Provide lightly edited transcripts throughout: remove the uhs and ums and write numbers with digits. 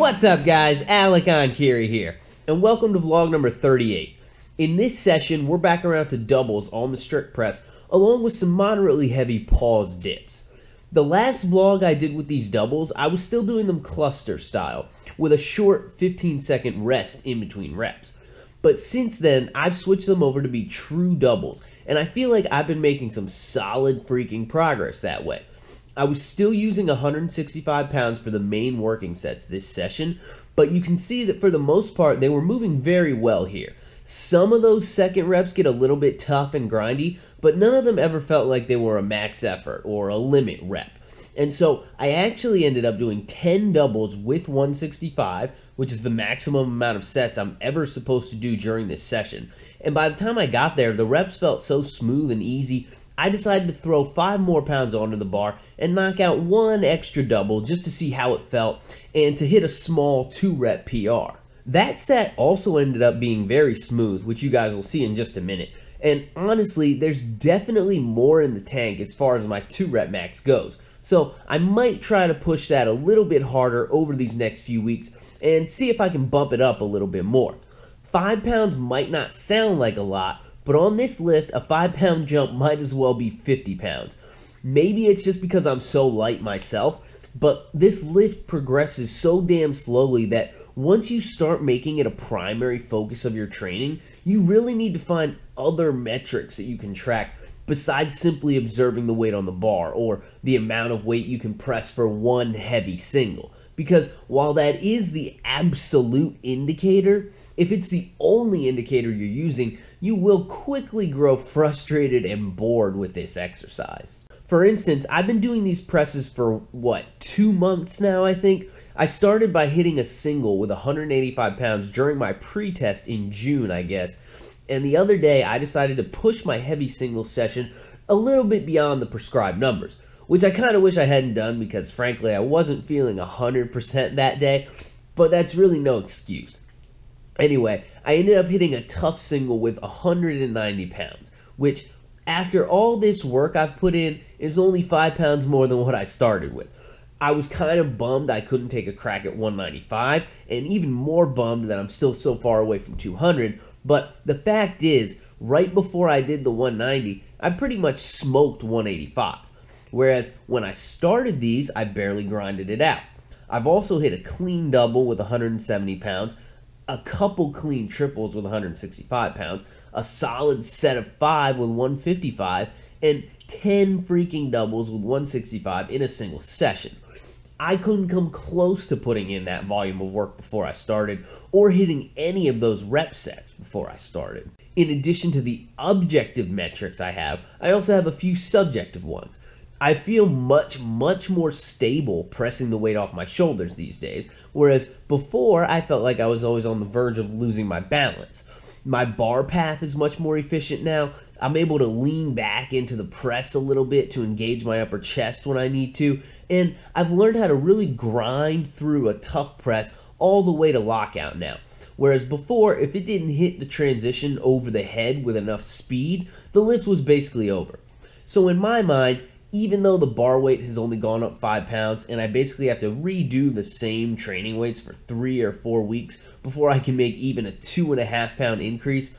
What's up guys, Enkiri here, and welcome to vlog number 38. In this session, we're back around to doubles on the strict press, along with some moderately heavy pause dips. The last vlog I did with these doubles, I was still doing them cluster style, with a short 15-second rest in between reps. But since then, I've switched them over to be true doubles, and I feel like I've been making some solid freaking progress that way. I was still using 165 pounds for the main working sets this session, but you can see that for the most part, they were moving very well here. Some of those second reps get a little bit tough and grindy, but none of them ever felt like they were a max effort or a limit rep. And so I actually ended up doing 10 doubles with 165, which is the maximum amount of sets I'm ever supposed to do during this session. And by the time I got there, the reps felt so smooth and easy, I decided to throw 5 more pounds onto the bar and knock out one extra double just to see how it felt and to hit a small 2-rep PR. That set also ended up being very smooth, which you guys will see in just a minute. And honestly, there's definitely more in the tank as far as my 2-rep max goes. So I might try to push that a little bit harder over these next few weeks and see if I can bump it up a little bit more. 5 pounds might not sound like a lot, but on this lift, a 5-pound jump might as well be 50 pounds. Maybe it's just because I'm so light myself, but this lift progresses so damn slowly that once you start making it a primary focus of your training, you really need to find other metrics that you can track besides simply observing the weight on the bar or the amount of weight you can press for one heavy single. Because while that is the absolute indicator, if it's the only indicator you're using, you will quickly grow frustrated and bored with this exercise. For instance, I've been doing these presses for, 2 months now, I think? I started by hitting a single with 185 pounds during my pre-test in June, I guess. And the other day, I decided to push my heavy single session a little bit beyond the prescribed numbers, which I kind of wish I hadn't done because, frankly, I wasn't feeling 100% that day, but that's really no excuse. Anyway, I ended up hitting a tough single with 190 pounds, which, after all this work I've put in, is only 5 pounds more than what I started with. I was kind of bummed I couldn't take a crack at 195, and even more bummed that I'm still so far away from 200, but the fact is, right before I did the 190, I pretty much smoked 185. Whereas when I started these, I barely grinded it out. I've also hit a clean double with 170 pounds, a couple clean triples with 165 pounds, a solid set of 5 with 155, and 10 freaking doubles with 165 in a single session. I couldn't come close to putting in that volume of work before I started, or hitting any of those rep sets before I started. In addition to the objective metrics I also have a few subjective ones. I feel much more stable pressing the weight off my shoulders these days, whereas before I felt like I was always on the verge of losing my balance. My bar path is much more efficient now. I'm able to lean back into the press a little bit to engage my upper chest when I need to, and I've learned how to really grind through a tough press all the way to lockout now. Whereas before, if it didn't hit the transition over the head with enough speed, the lift was basically over. So in my mind, even though the bar weight has only gone up 5 pounds and I basically have to redo the same training weights for 3 or 4 weeks before I can make even a 2.5 pound increase,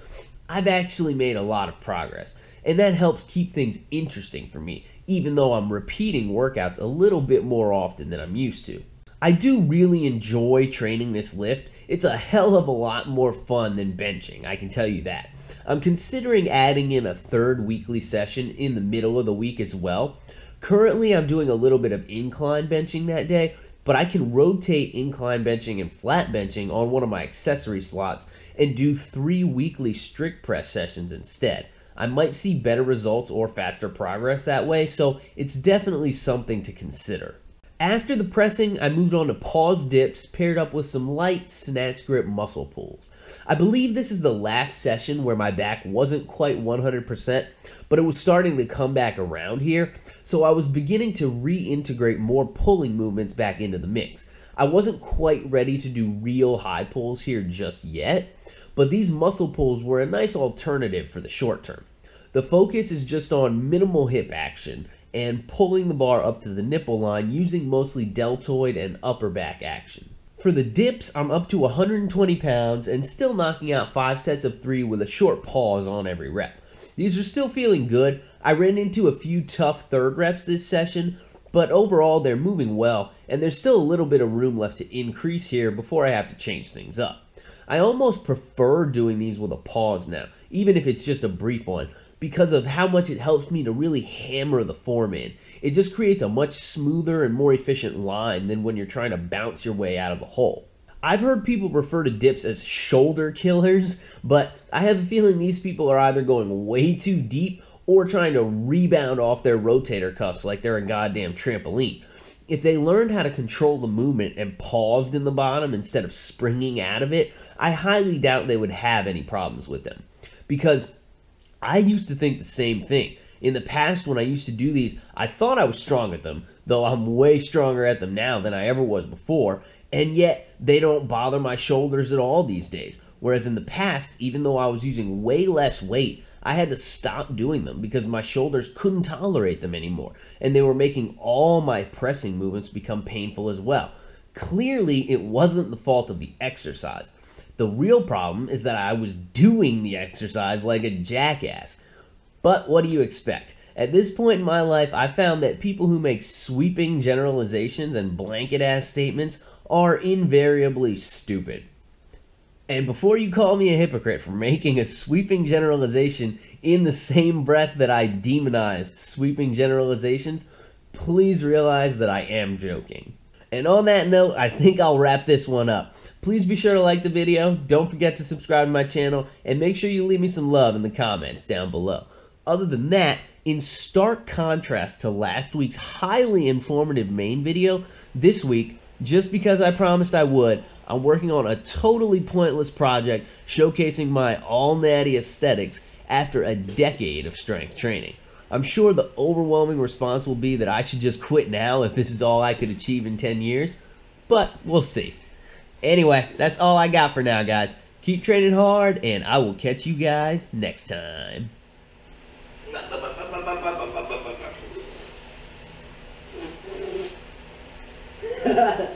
I've actually made a lot of progress. And that helps keep things interesting for me, even though I'm repeating workouts a little bit more often than I'm used to. I do really enjoy training this lift. It's a hell of a lot more fun than benching, I can tell you that. I'm considering adding in a 3rd weekly session in the middle of the week as well. Currently, I'm doing a little bit of incline benching that day, but I can rotate incline benching and flat benching on one of my accessory slots and do 3 weekly strict press sessions instead. I might see better results or faster progress that way, so it's definitely something to consider. After the pressing, I moved on to pause dips paired up with some light snatch grip muscle pulls. I believe this is the last session where my back wasn't quite 100%, but it was starting to come back around here, so I was beginning to reintegrate more pulling movements back into the mix. I wasn't quite ready to do real high pulls here just yet, but these muscle pulls were a nice alternative for the short term. The focus is just on minimal hip action and pulling the bar up to the nipple line using mostly deltoid and upper back action. For the dips, I'm up to 120 pounds and still knocking out 5 sets of 3 with a short pause on every rep. These are still feeling good. I ran into a few tough third reps this session, but overall they're moving well, and there's still a little bit of room left to increase here before I have to change things up. I almost prefer doing these with a pause now, even if it's just a brief one, because of how much it helps me to really hammer the form in. It just creates a much smoother and more efficient line than when you're trying to bounce your way out of the hole. I've heard people refer to dips as shoulder killers, but I have a feeling these people are either going way too deep or trying to rebound off their rotator cuffs like they're a goddamn trampoline. If they learned how to control the movement and paused in the bottom instead of springing out of it, I highly doubt they would have any problems with them. Because I used to think the same thing. In the past, when I used to do these, I thought I was strong at them, though I'm way stronger at them now than I ever was before, and yet they don't bother my shoulders at all these days. Whereas in the past, even though I was using way less weight, I had to stop doing them because my shoulders couldn't tolerate them anymore, and they were making all my pressing movements become painful as well. Clearly, it wasn't the fault of the exercise. The real problem is that I was doing the exercise like a jackass. But what do you expect? At this point in my life, I found that people who make sweeping generalizations and blanket-ass statements are invariably stupid. And before you call me a hypocrite for making a sweeping generalization in the same breath that I demonized sweeping generalizations, please realize that I am joking. And on that note, I think I'll wrap this one up. Please be sure to like the video, don't forget to subscribe to my channel, and make sure you leave me some love in the comments down below. Other than that, in stark contrast to last week's highly informative main video, this week, just because I promised I would, I'm working on a totally pointless project showcasing my all-natty aesthetics after a decade of strength training. I'm sure the overwhelming response will be that I should just quit now if this is all I could achieve in 10 years, but we'll see. Anyway, that's all I got for now, guys. Keep training hard, and I will catch you guys next time. Ha ha ha.